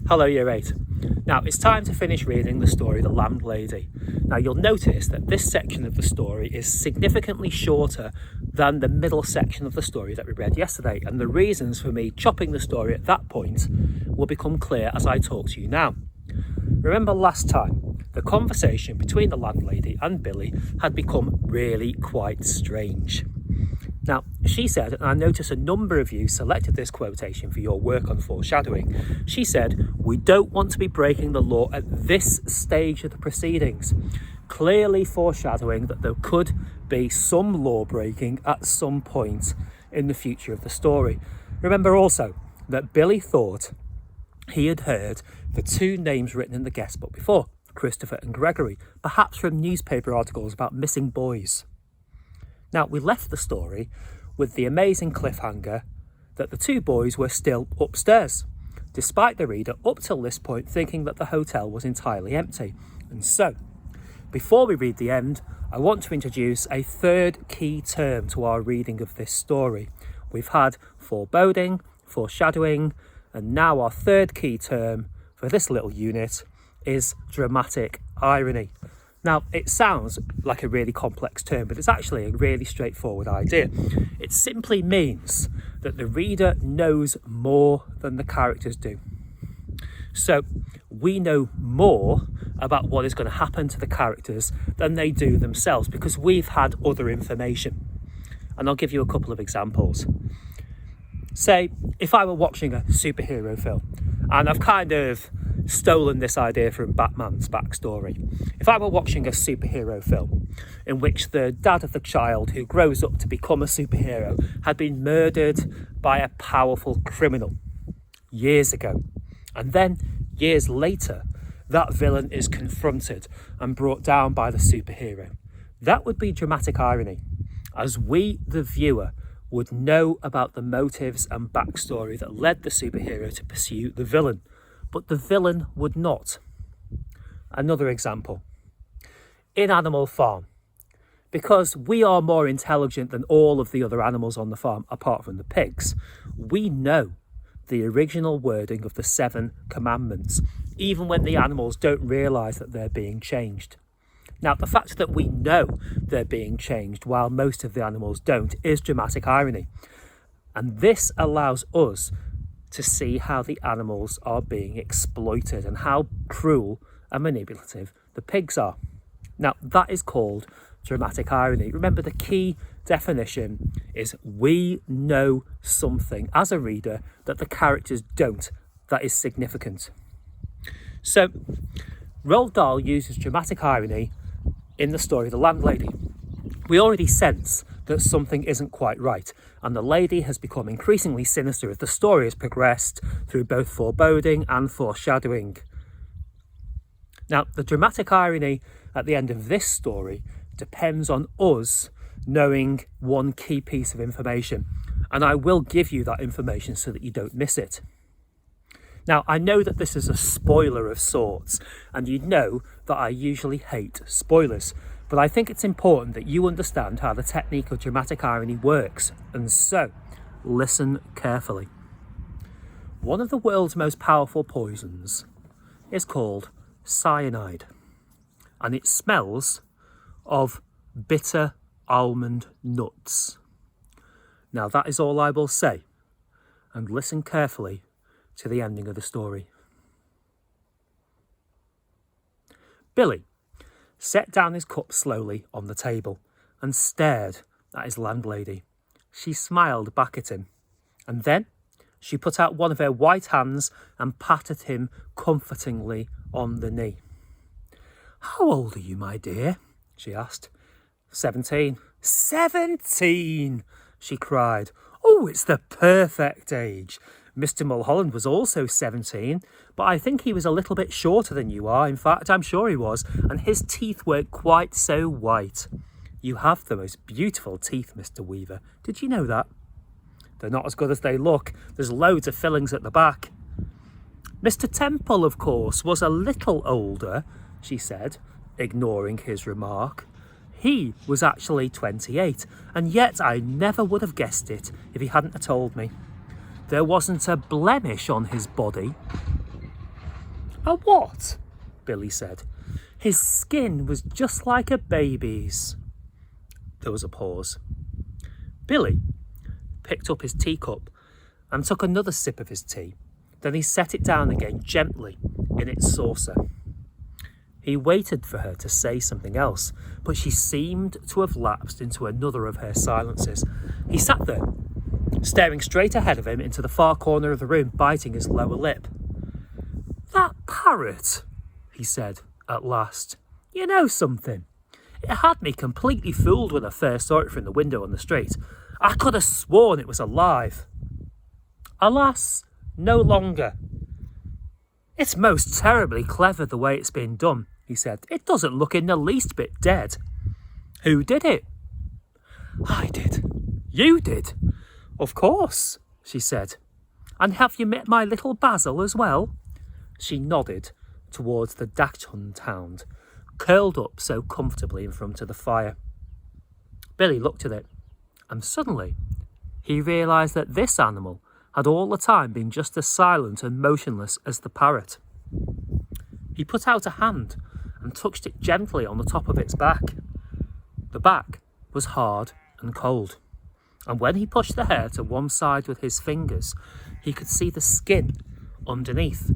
Hello, Year 8. Now, it's time to finish reading the story The Landlady. Now, you'll notice that this section of the story is significantly shorter than the middle section of the story that we read yesterday, and the reasons for me chopping the story at that point will become clear as I talk to you now. Remember last time, the conversation between the landlady and Billy had become really quite strange. Now, she said, and I notice a number of you selected this quotation for your work on foreshadowing. She said, "We don't want to be breaking the law at this stage of the proceedings," clearly foreshadowing that there could be some law breaking at some point in the future of the story. Remember also that Billy thought he had heard the two names written in the guest book before, Christopher and Gregory, perhaps from newspaper articles about missing boys. Now, we left the story with the amazing cliffhanger that the two boys were still upstairs, despite the reader up till this point thinking that the hotel was entirely empty. And so, before we read the end, I want to introduce a third key term to our reading of this story. We've had foreboding, foreshadowing, and now our third key term for this little unit is dramatic irony. Now, it sounds like a really complex term, but it's actually a really straightforward idea. It simply means that the reader knows more than the characters do. So we know more about what is going to happen to the characters than they do themselves because we've had other information. And I'll give you a couple of examples. Say, if I were watching a superhero film, and I've kind of stolen this idea from Batman's backstory. If I were watching a superhero film in which the dad of the child who grows up to become a superhero had been murdered by a powerful criminal years ago, and then years later that villain is confronted and brought down by the superhero, that would be dramatic irony, as we, the viewer, would know about the motives and backstory that led the superhero to pursue the villain, but the villain would not. Another example. In Animal Farm, because we are more intelligent than all of the other animals on the farm, apart from the pigs, we know the original wording of the 7 commandments, even when the animals don't realise that they're being changed. Now, the fact that we know they're being changed while most of the animals don't is dramatic irony. And this allows us to see how the animals are being exploited and how cruel and manipulative the pigs are. Now, that is called dramatic irony. Remember, the key definition is we know something as a reader that the characters don't that is significant. So, Roald Dahl uses dramatic irony in the story The Landlady. We already sense that something isn't quite right, and the lady has become increasingly sinister as the story has progressed through both foreboding and foreshadowing. Now, the dramatic irony at the end of this story depends on us knowing one key piece of information, and I will give you that information so that you don't miss it. Now, I know that this is a spoiler of sorts, and you know that I usually hate spoilers, but I think it's important that you understand how the technique of dramatic irony works, and so, listen carefully. One of the world's most powerful poisons is called cyanide, and it smells of bitter almond nuts. Now, that is all I will say, and listen carefully to the ending of the story. Billy set down his cup slowly on the table and stared at his landlady. She smiled back at him, and then she put out one of her white hands and patted him comfortingly on the knee. "How old are you, my dear?" she asked. 17. 17! She cried. "Oh, it's the perfect age. Mr. Mulholland was also 17, but I think he was a little bit shorter than you are. In fact, I'm sure he was, and his teeth weren't quite so white. You have the most beautiful teeth, Mr. Weaver. Did you know that? They're not as good as they look. There's loads of fillings at the back." "Mr. Temple, of course, was a little older," she said, ignoring his remark. "He was actually 28, and yet I never would have guessed it if he hadn't told me. There wasn't a blemish on his body." "A what?" Billy said. "His skin was just like a baby's." There was a pause. Billy picked up his teacup and took another sip of his tea. Then he set it down again gently in its saucer. He waited for her to say something else, but she seemed to have lapsed into another of her silences. He sat there, staring straight ahead of him into the far corner of the room, biting his lower lip. "That parrot," he said at last. "You know something? It had me completely fooled when I first saw it from the window on the street. I could have sworn it was alive. Alas, no longer. It's most terribly clever the way it's been done," he said. "It doesn't look in the least bit dead." "Who did it?" "I did." "You did?" "Of course," she said. "And have you met my little Basil as well?" She nodded towards the dachshund hound, curled up so comfortably in front of the fire. Billy looked at it, and suddenly he realised that this animal had all the time been just as silent and motionless as the parrot. He put out a hand and touched it gently on the top of its back. The back was hard and cold, and when he pushed the hair to one side with his fingers, he could see the skin underneath,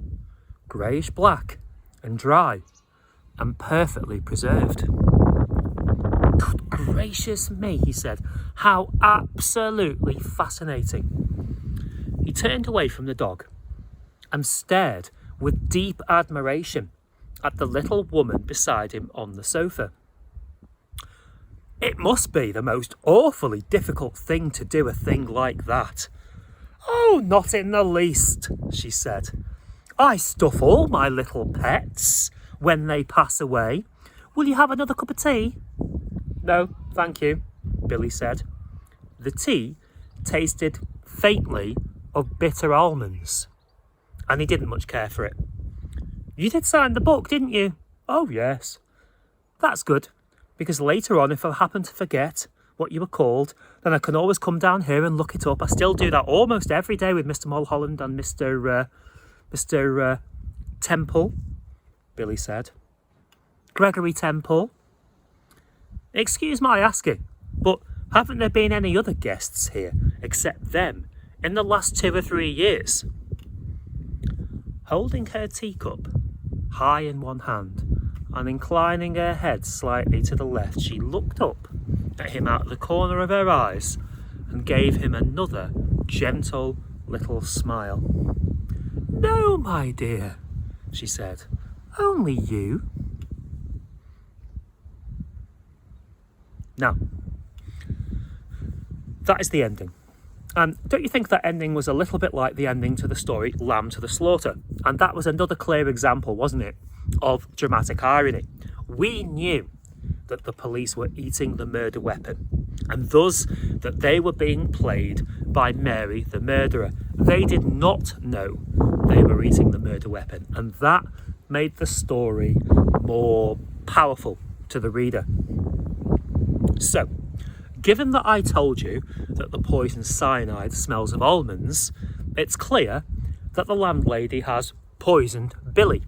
greyish black and dry and perfectly preserved. "Good gracious me," he said. "How absolutely fascinating." He turned away from the dog and stared with deep admiration at the little woman beside him on the sofa. "It must be the most awfully difficult thing to do a thing like that." "Oh, not in the least," she said. "I stuff all my little pets when they pass away. Will you have another cup of tea?" "No, thank you," Billy said. The tea tasted faintly of bitter almonds, and he didn't much care for it. "You did sign the book, didn't you?" "Oh, yes." "That's good, because later on, if I happen to forget what you were called, then I can always come down here and look it up. I still do that almost every day with Mr. Mulholland and Mr. Temple," Billy said. "Gregory Temple." "Excuse my asking, but haven't there been any other guests here except them in the last 2 or 3 years? Holding her teacup high in one hand and inclining her head slightly to the left, she looked up at him out of the corner of her eyes and gave him another gentle little smile. "No, my dear," she said. "Only you." Now, that is the ending. And don't you think that ending was a little bit like the ending to the story Lamb to the Slaughter? And that was another clear example, wasn't it, of dramatic irony. We knew that the police were eating the murder weapon, and thus that they were being played by Mary the murderer. They did not know they were eating the murder weapon, and that made the story more powerful to the reader. So, given that I told you that the poison cyanide smells of almonds, it's clear that the landlady has poisoned Billy.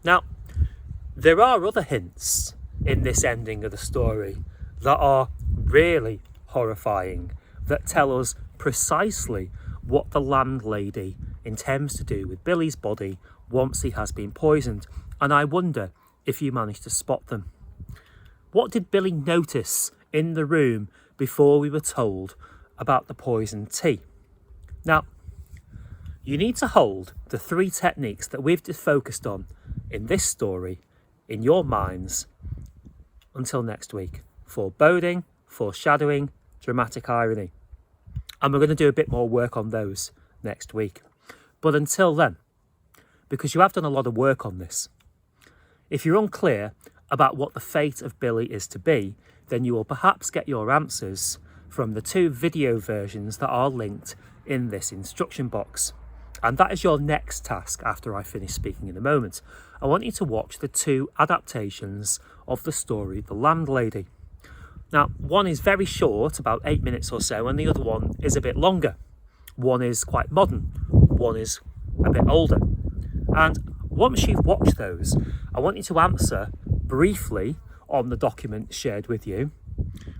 Now, there are other hints in this ending of the story that are really horrifying, that tell us precisely what the landlady intends to do with Billy's body once he has been poisoned, and I wonder if you managed to spot them. What did Billy notice in the room before we were told about the poisoned tea? Now, you need to hold the 3 techniques that we've just focused on in this story in your minds until next week. Foreboding, foreshadowing, dramatic irony. And we're going to do a bit more work on those next week. But until then, because you have done a lot of work on this, if you're unclear about what the fate of Billy is to be, then you will perhaps get your answers from the 2 video versions that are linked in this instruction box. And that is your next task after I finish speaking in a moment. I want you to watch the 2 adaptations of the story The Landlady. Now, one is very short, about 8 minutes or so, and the other one is a bit longer. One is quite modern, one is a bit older. And once you've watched those, I want you to answer briefly on the document shared with you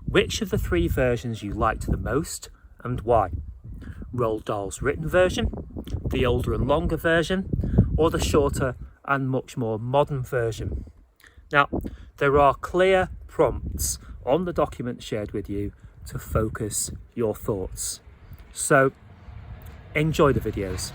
which of the 3 versions you liked the most and why. Roald Dahl's written version, the older and longer version, or the shorter and much more modern version. Now, there are clear prompts on the document shared with you to focus your thoughts. So, enjoy the videos.